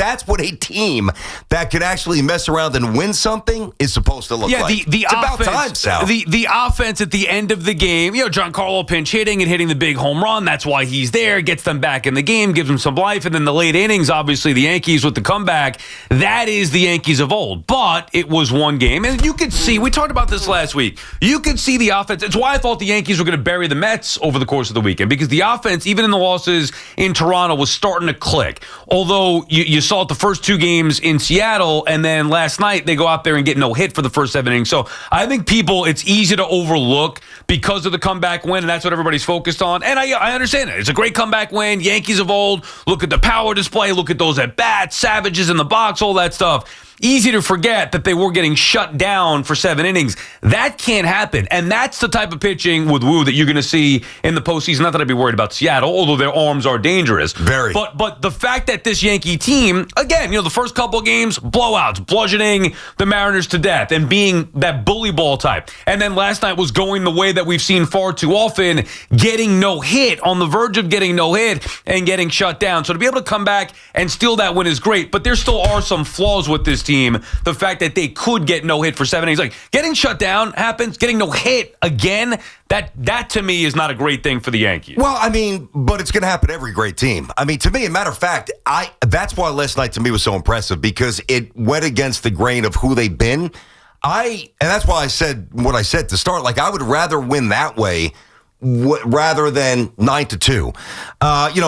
that's what a team that could actually mess around and win something is supposed to look like. The it's offense, about time, Sal. The offense at the end of the game, Giancarlo pinch hitting and hitting the big home run. That's why he's there. Gets them back in the game, gives them some life. And then the late innings, obviously, the Yankees with the comeback. That is the Yankees of old. But it was one game. And you could see, we talked about this last week, you could see the offense. It's why I thought the Yankees were going to bury the Mets over the course of the weekend, because the offense, even in the losses in Toronto, was starting to click. Although you saw it the first two games in Seattle, and then last night they go out there and get no hit for the first 7 innings. So I think it's easy to overlook because of the comeback win, and that's what everybody's focused on. And I understand it. It's a great comeback win. Yankees of old. Look at the power display. Look at those at-bats, Savages in the box, all that stuff. Easy to forget that they were getting shut down for 7 innings. That can't happen. And that's the type of pitching with Wu that you're going to see in the postseason. Not that I'd be worried about Seattle, although their arms are dangerous. Very. But the fact that this Yankee team, again, the first couple of games, blowouts, bludgeoning the Mariners to death and being that bully ball type. And then last night was going the way that we've seen far too often, getting no hit, on the verge of getting no hit and getting shut down. So to be able to come back and steal that win is great. But there still are some flaws with this team. The fact that they could get no hit for 7 innings, like getting shut down happens, getting no hit again, that to me is not a great thing for the Yankees. Well, but it's going to happen to every great team. To me, a matter of fact, that's why last night to me was so impressive, because it went against the grain of who they've been. And that's why I said what I said to start. Like, I would rather win that way rather than 9-2.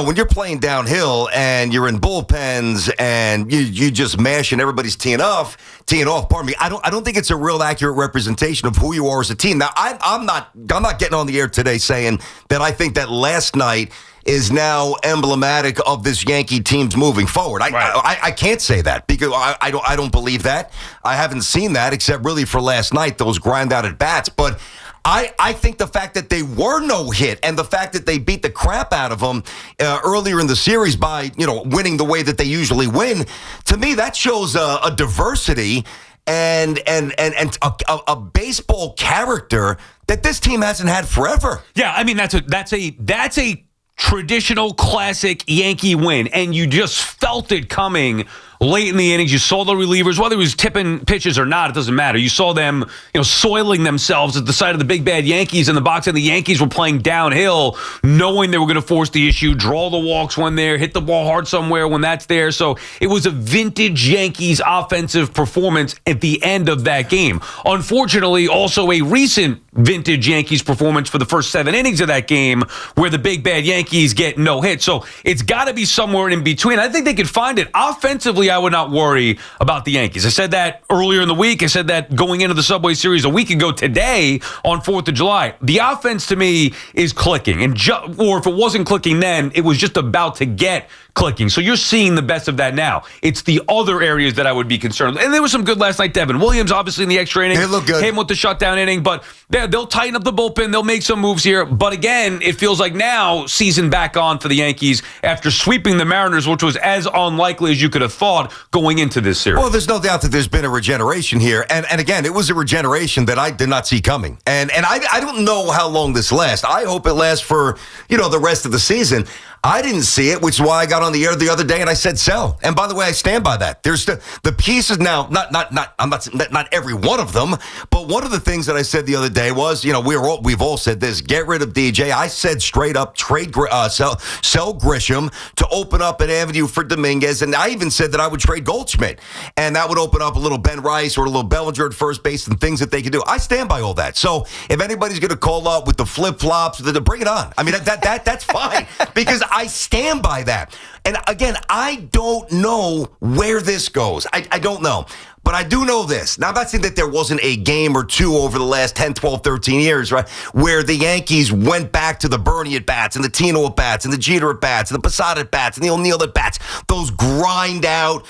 When you're playing downhill and you're in bullpens and you just mash and everybody's teeing off. Pardon me. I don't think it's a real accurate representation of who you are as a team. Now, I'm not getting on the air today saying that I think that last night is now emblematic of this Yankee team's moving forward. I can't say that, because I don't believe that. I haven't seen that except really for last night, those grind out at bats. But I think the fact that they were no hit and the fact that they beat the crap out of them earlier in the series by winning the way that they usually win, to me that shows a diversity and a baseball character that this team hasn't had forever. Yeah, that's a traditional classic Yankee win, and you just felt it coming late in the innings. You saw the relievers, whether it was tipping pitches or not, it doesn't matter. You saw them, soiling themselves at the side of the big bad Yankees in the box, and the Yankees were playing downhill, knowing they were going to force the issue, draw the walks when there, hit the ball hard somewhere when that's there. So it was a vintage Yankees offensive performance at the end of that game. Unfortunately, also a recent vintage Yankees performance for the first 7 innings of that game, where the big bad Yankees get no hit. So it's got to be somewhere in between. I think they could find it. Offensively, I would not worry about the Yankees. I said that earlier in the week. I said that going into the Subway Series a week ago today on 4th of July. The offense to me is clicking. Or if it wasn't clicking then, it was just about to get clicking. So you're seeing the best of that now. It's the other areas that I would be concerned. And there was some good last night. Devin Williams, obviously, in the extra inning. They look good. Him with the shutdown inning. But they'll tighten up the bullpen. They'll make some moves here. But again, it feels like now season back on for the Yankees after sweeping the Mariners, which was as unlikely as you could have thought going into this series. Well, there's no doubt that there's been a regeneration here. And again, it was a regeneration that I did not see coming. And I don't know how long this lasts. I hope it lasts for, the rest of the season. I didn't see it, which is why I got on the air the other day and I said sell. And by the way, I stand by that. There's the pieces now, not every one of them, but one of the things that I said the other day was, we've all said this: get rid of DJ. I said straight up sell Grisham to open up an avenue for Dominguez, and I even said that I would trade Goldschmidt, and that would open up a little Ben Rice or a little Bellinger at first base and things that they could do. I stand by all that. So if anybody's going to call up with the flip flops, bring it on. I mean that's fine because I stand by that. And again, I don't know where this goes. I don't know. But I do know this. Now, I'm not saying that there wasn't a game or two over the last 10, 12, 13 years, right, where the Yankees went back to the Bernie at-bats and the Tino at-bats and the Jeter at-bats and the Posada at-bats and the O'Neill at-bats. Those grind out,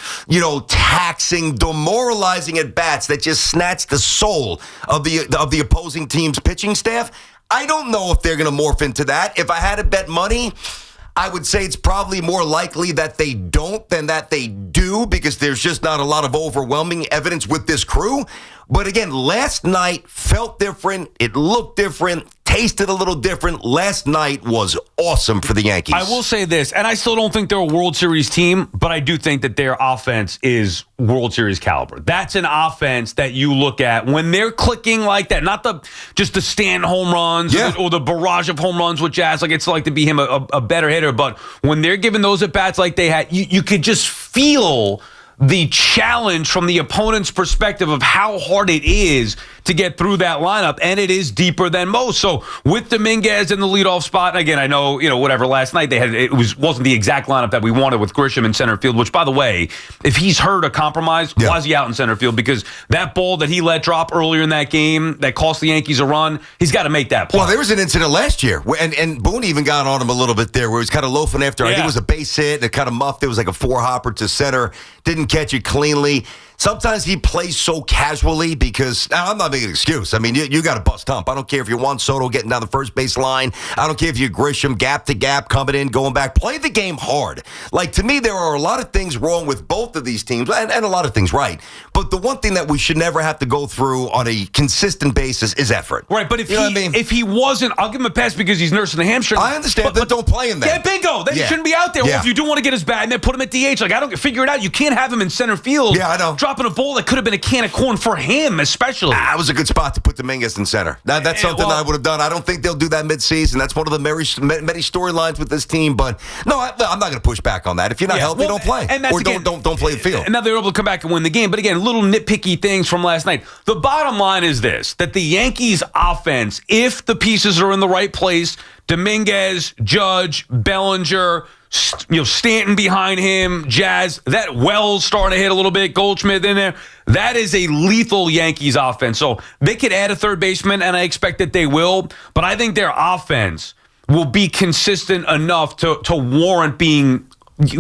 taxing, demoralizing at-bats that just snatch the soul of the opposing team's pitching staff. I don't know if they're going to morph into that. If I had to bet money, I would say it's probably more likely that they don't than that they do, because there's just not a lot of overwhelming evidence with this crew. But again, last night felt different. It looked different. Tasted a little different. Last night was awesome for the Yankees. I will say this, and I still don't think they're a World Series team, but I do think that their offense is World Series caliber. That's an offense that you look at when they're clicking like that, not just the Stanton home runs or the barrage of home runs with Jazz. Like, it's like to be him a better hitter, but when they're giving those at bats like they had, you could just feel the challenge from the opponent's perspective of how hard it is to get through that lineup, and it is deeper than most. So with Dominguez in the leadoff spot, and again, I know, whatever, last night they had, wasn't the exact lineup that we wanted with Grisham in center field, which, by the way, if he's hurt or compromised, why is he out in center field? Because that ball that he let drop earlier in that game that cost the Yankees a run, he's got to make that play. Well, there was an incident last year, and Boone even got on him a little bit there, where he was kind of loafing after, I think it was a base hit, and it kind of muffed. It was like a four-hopper to center, didn't catch it cleanly. Sometimes he plays so casually because, now I'm not making an excuse. I mean, you got to bust hump. I don't care if you're Juan Soto getting down the first base line. I don't care if you're Grisham, gap to gap, coming in, going back. Play the game hard. Like, to me, there are a lot of things wrong with both of these teams, and a lot of things right. But the one thing that we should never have to go through on a consistent basis is effort. Right, but if he wasn't, I'll give him a pass because he's nursing a hamstring. I understand, but don't play him then. Yeah, bingo. Then he shouldn't be out there. Well, if you do want to get his bat and then put him at DH, like, I don't figure it out. You can't have him in center field. Yeah, I know. Dropping a ball that could have been a can of corn for him, especially. That was a good spot to put Dominguez in center. That's something that I would have done. I don't think they'll do that midseason. That's one of the many storylines with this team. But no, I'm not going to push back on that. If you're not healthy, don't play, and that's, or don't play the field. And now they're able to come back and win the game. But again, little nitpicky things from last night. The bottom line is this: that the Yankees' offense, if the pieces are in the right place, Dominguez, Judge, Bellinger, Stanton behind him, Jazz, that Wells starting to hit a little bit, Goldschmidt in there. That is a lethal Yankees offense. So they could add a third baseman, and I expect that they will. But I think their offense will be consistent enough to warrant being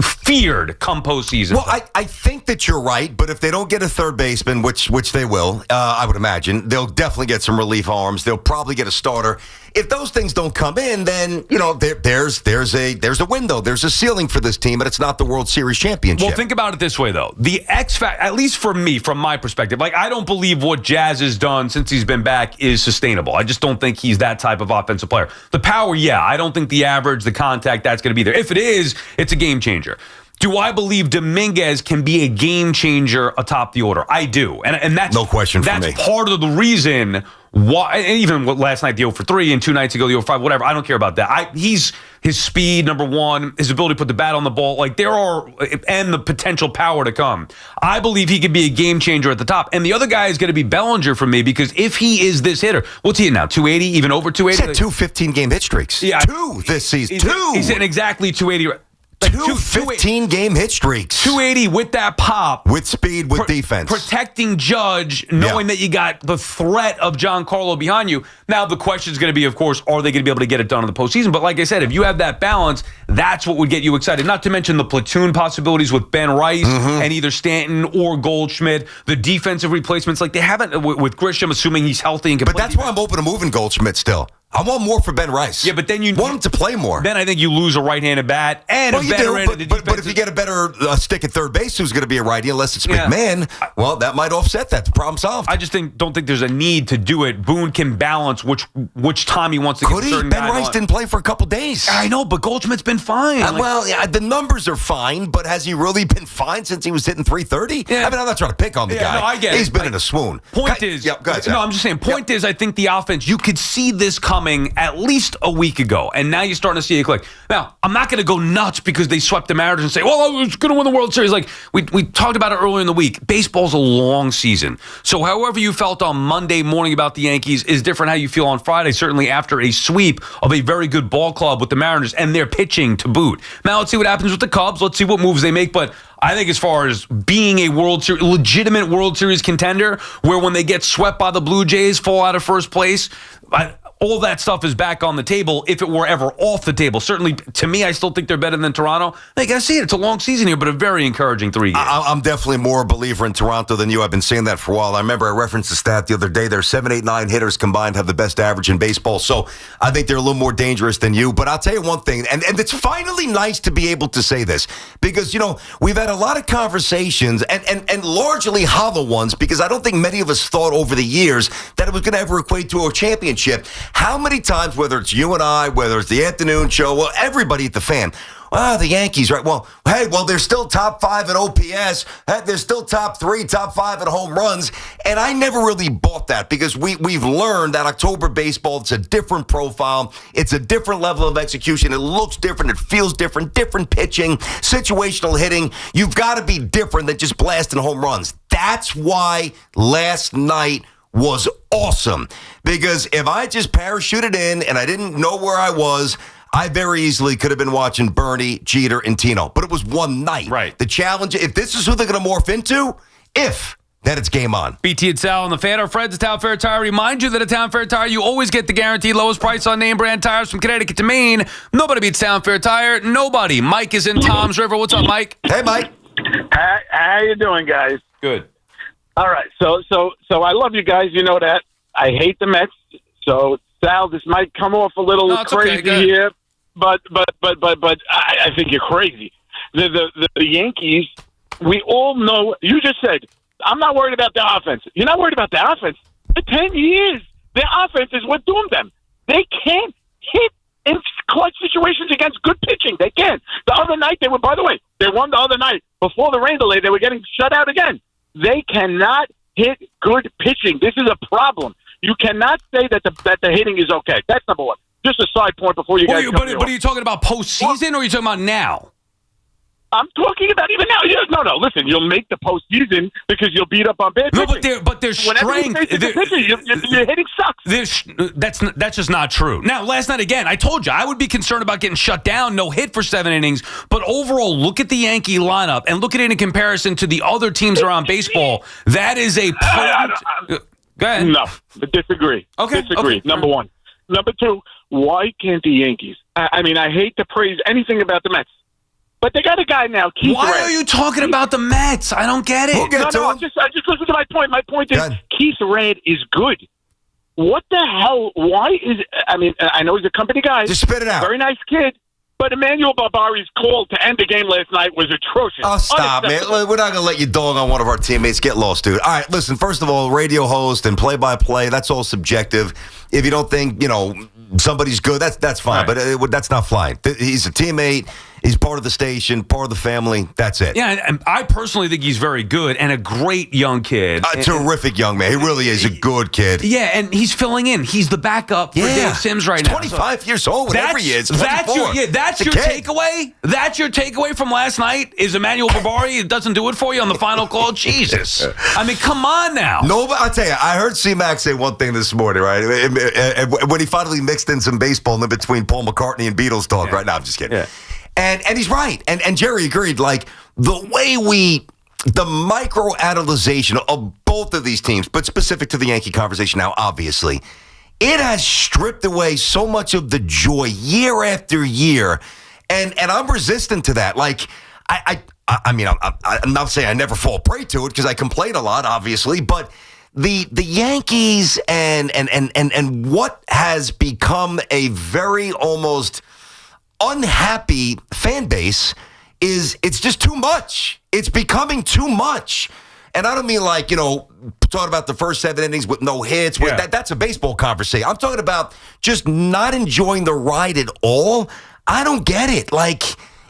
feared come postseason. Well, I think that you're right, but if they don't get a third baseman, which they will, I would imagine, they'll definitely get some relief arms. They'll probably get a starter. If those things don't come in, then there's a window, there's a ceiling for this team, but it's not the World Series championship. Well, think about it this way, though. The X factor, at least for me, from my perspective, like, I don't believe what Jazz has done since he's been back is sustainable. I just don't think he's that type of offensive player. The power, I don't think the average, the contact, that's going to be there. If it is, it's a game changer. Do I believe Dominguez can be a game changer atop the order? I do. And that's no question for me. That's part of the reason why, and even last night, the 0 for 3, and 2 nights ago, the 0 for 5, whatever. I don't care about that. His speed, number one, his ability to put the bat on the ball, and the potential power to come. I believe he could be a game changer at the top. And the other guy is going to be Bellinger for me, because if he is this hitter, what's he at now? 280, even over 280? He's had 2 15-game hit streaks. Yeah, 2 this season. He's hitting exactly 280. Two 15-game hit streaks. 280 with that pop. With speed, with defense. Protecting Judge, knowing that you got the threat of Giancarlo behind you. Now, the question is going to be, of course, are they going to be able to get it done in the postseason? But like I said, if you have that balance, that's what would get you excited. Not to mention the platoon possibilities with Ben Rice and either Stanton or Goldschmidt. The defensive replacements, like they haven't, with Grisham, assuming he's healthy and can But that's why I'm open to moving Goldschmidt still. I want more for Ben Rice. Yeah, but then you want him to play more. Then I think you lose a right-handed bat and a better-handed defense. But if you get a better stick at third base, who's going to be a righty unless it's McMahon? Well, that might offset that. The problem solved. I just don't think there's a need to do it. Boone can balance which time he wants to get certain Ben Rice didn't play for a couple days. I know, but Goldschmidt's been fine. The numbers are fine, but has he really been fine since he was hitting 330? Yeah. I mean, I'm not trying to pick on the guy. No, I get He's been in a swoon. Point is, go ahead, I'm just saying. Point is, I think the offense, you could see this coming at least a week ago, and now you're starting to see it click. Now, I'm not going to go nuts because they swept the Mariners and say, well, I was going to win the World Series. Like, we talked about it earlier in the week. Baseball's a long season. So however you felt on Monday morning about the Yankees is different how you feel on Friday, certainly after a sweep of a very good ball club with the Mariners and their pitching to boot. Now, let's see what happens with the Cubs. Let's see what moves they make, but I think as far as being a legitimate World Series contender, where when they get swept by the Blue Jays, fall out of first place, all that stuff is back on the table if it were ever off the table. Certainly, to me, I still think they're better than Toronto. I got to see it. It's a long season here, but a very encouraging 3 games. I'm definitely more a believer in Toronto than you. I've been saying that for a while. I remember I referenced the stat the other day. Their 7, 8, 9 hitters combined have the best average in baseball. So I think they're a little more dangerous than you. But I'll tell you one thing, and it's finally nice to be able to say this because, we've had a lot of conversations and largely hollow ones because I don't think many of us thought over the years that it was going to ever equate to a championship. How many times, whether it's you and I, whether it's the afternoon show, well, everybody at the fan, the Yankees, right? Well, they're still top 5 at OPS. They're still top 3, top 5 at home runs. And I never really bought that because we've learned that October baseball, it's a different profile. It's a different level of execution. It looks different. It feels different. Different pitching, situational hitting. You've got to be different than just blasting home runs. That's why last night was awesome. Because if I just parachuted in and I didn't know where I was, I very easily could have been watching Bernie, Jeter, and Tino. But it was one night. Right. The challenge, if this is who they're going to morph into, then it's game on. BT and Sal on the Fan. Our friends at Town Fair Tire remind you that at Town Fair Tire, you always get the guaranteed lowest price on name brand tires from Connecticut to Maine. Nobody beats Town Fair Tire. Nobody. Mike is in Tom's River. What's up, Mike? Hey, Mike. How you doing, guys? Good. All right. So I love you guys. You know that. I hate the Mets. So, Sal, this might come off a little crazy here. But I think you're crazy. The Yankees, we all know. You just said I'm not worried about the offense. You're not worried about the offense. For 10 years, their offense is what doomed them. They can't hit in clutch situations against good pitching. They can't. The other night they were. By the way, they won the other night before the rain delay. They were getting shut out again. They cannot hit good pitching. This is a problem. You cannot say that the hitting is okay. That's number one. Just a side point before you guys. But are you talking about postseason or are you talking about now? I'm talking about even now. No. Listen, you'll make the postseason because you'll beat up on bad pitching. No, but there's strength. Your hitting sucks. That's just not true. Now, last night again, I told you I would be concerned about getting shut down. No hit for 7 innings. But overall, look at the Yankee lineup and look at it in comparison to the other teams around baseball. That is a potent. Go ahead. No, disagree. Okay. Disagree. Okay. Number one. Number two. Why can't the Yankees? I mean, I hate to praise anything about the Mets, but they got a guy now, Keith Why Red. are you talking about the Mets? I don't get it. We'll get to him. Just listen to my point. My point is Keith Red is good. What the hell? Why is? I mean, I know he's a company guy. Just spit it out. Very nice kid. But Emmanuel Barbari's call to end the game last night was atrocious. Oh, stop, man. We're not going to let you dog on one of our teammates. Get lost, dude. All right, listen, first of all, radio host and play-by-play, that's all subjective. If you don't think, somebody's good, that's fine. Right. But that's not flying. He's a teammate. He's part of the station, part of the family. That's it. Yeah, and I personally think he's very good and a great young kid. A terrific young man. He really is a good kid. Yeah, and he's filling in. He's the backup for Dave Sims right he's now. 25 years old, whatever he is. That's your takeaway? That's your takeaway from last night? Is Emmanuel Barbari, it doesn't do it for you on the final call? Jesus. I mean, come on now. No, but I'll tell you, I heard C-Mac say one thing this morning, right? When he finally mixed in some baseball in between Paul McCartney and Beatles talk. Right now, I'm just kidding. Yeah. And he's right. And Jerry agreed. Like, the way the micro-analyzation of both of these teams, but specific to the Yankee conversation now, obviously, it has stripped away so much of the joy year after year. And I'm resistant to that. Like, I mean, I'm not saying I never fall prey to it because I complain a lot, obviously, but the Yankees and what has become a very almost unhappy fan base it's just too much. It's becoming too much. And I don't mean like, talking about the first 7 innings with no hits. Yeah. That's a baseball conversation. I'm talking about just not enjoying the ride at all. I don't get it. Like,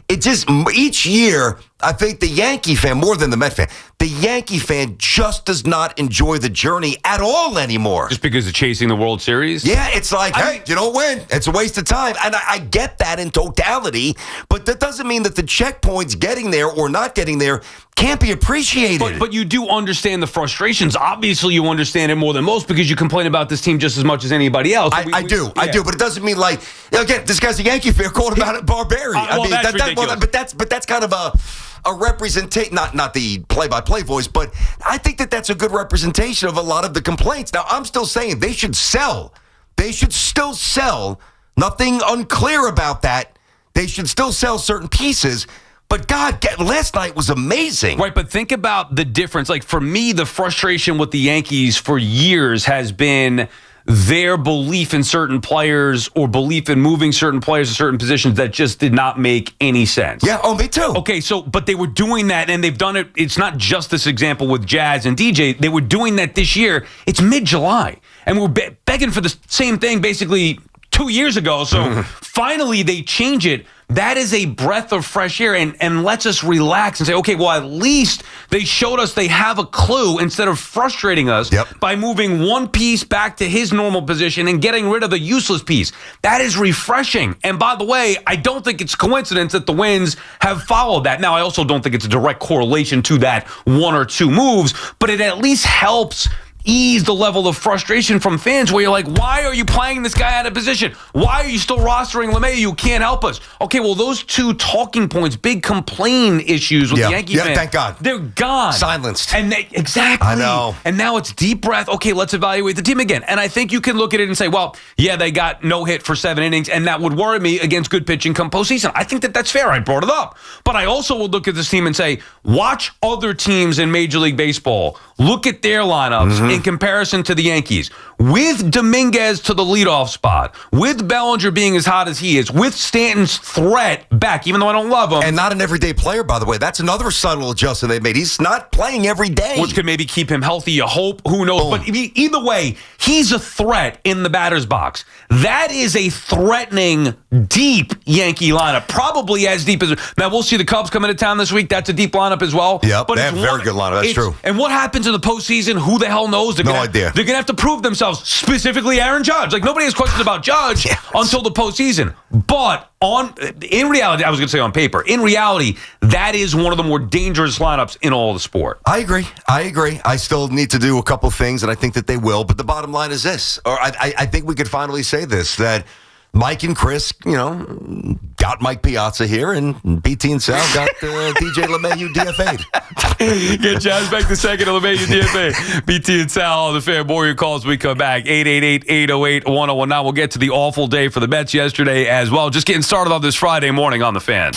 it just, each year, I think the Yankee fan, more than the Met fan, the Yankee fan just does not enjoy the journey at all anymore. Just because of chasing the World Series? Yeah, it's like, hey, you don't win. It's a waste of time. And I get that in totality, but that doesn't mean that the checkpoints getting there or not getting there can't be appreciated. But you do understand the frustrations. Obviously, you understand it more than most because you complain about this team just as much as anybody else. I do, but it doesn't mean like, again, this guy's a Yankee fan calling about it barbarian. That's ridiculous. But that's kind of a representation, not the play-by-play voice, but I think that's a good representation of a lot of the complaints. Now, I'm still saying they should sell They should still sell. Nothing unclear about that. They should still sell certain pieces. But God, last night was amazing. Right, but think about the difference. Like for me, the frustration with the Yankees for years has been their belief in certain players or belief in moving certain players to certain positions that just did not make any sense. Yeah, me too. Okay, but they were doing that, and they've done it. It's not just this example with Jazz and DJ. They were doing that this year. It's mid-July, and we're begging for the same thing basically 2 years ago. So finally they change it. That is a breath of fresh air and lets us relax and say, okay, well, at least they showed us they have a clue instead of frustrating us by moving one piece back to his normal position and getting rid of the useless piece. That is refreshing. And by the way, I don't think it's coincidence that the wins have followed that. Now, I also don't think it's a direct correlation to that one or two moves, but it at least helps ease the level of frustration from fans where you're like, why are you playing this guy out of position? Why are you still rostering LeMahieu? You can't help us. Okay, well, those two talking points, big complain issues with the Yankee fans. Thank God. They're gone. Silenced. And exactly. I know. And now it's deep breath. Okay, let's evaluate the team again. And I think you can look at it and say, well, yeah, they got no hit for 7 innings, and that would worry me against good pitching come postseason. I think that's fair. I brought it up. But I also would look at this team and say, watch other teams in Major League Baseball. Look at their lineups in comparison to the Yankees. With Dominguez to the leadoff spot, with Bellinger being as hot as he is, with Stanton's threat back, even though I don't love him. And not an everyday player, by the way. That's another subtle adjustment they made. He's not playing every day. Which could maybe keep him healthy, you hope. Who knows? But either way, he's a threat in the batter's box. That is a threatening, deep Yankee lineup. Probably as deep as... Now, we'll see the Cubs come into town this week. That's a deep lineup as well. Yep, they have a very good lineup. That's true. And what happens in the postseason? Who the hell knows? No idea. They're going to have to prove themselves, specifically Aaron Judge. Like, nobody has questions about Judge until the postseason. But in reality, I was going to say on paper, in reality, that is one of the more dangerous lineups in all the sport. I agree. I still need to do a couple things, and I think that they will. But the bottom line is this, or I think we could finally say this, that Mike and Chris, got Mike Piazza here, and BT and Sal got DJ LeMahieu DFA'd. Get Jazz back to second, LeMahieu DFA. BT and Sal on the Fan. More your calls we come back. 888-808-1019. We'll get to the awful day for the Mets yesterday as well. Just getting started on this Friday morning on the Fan.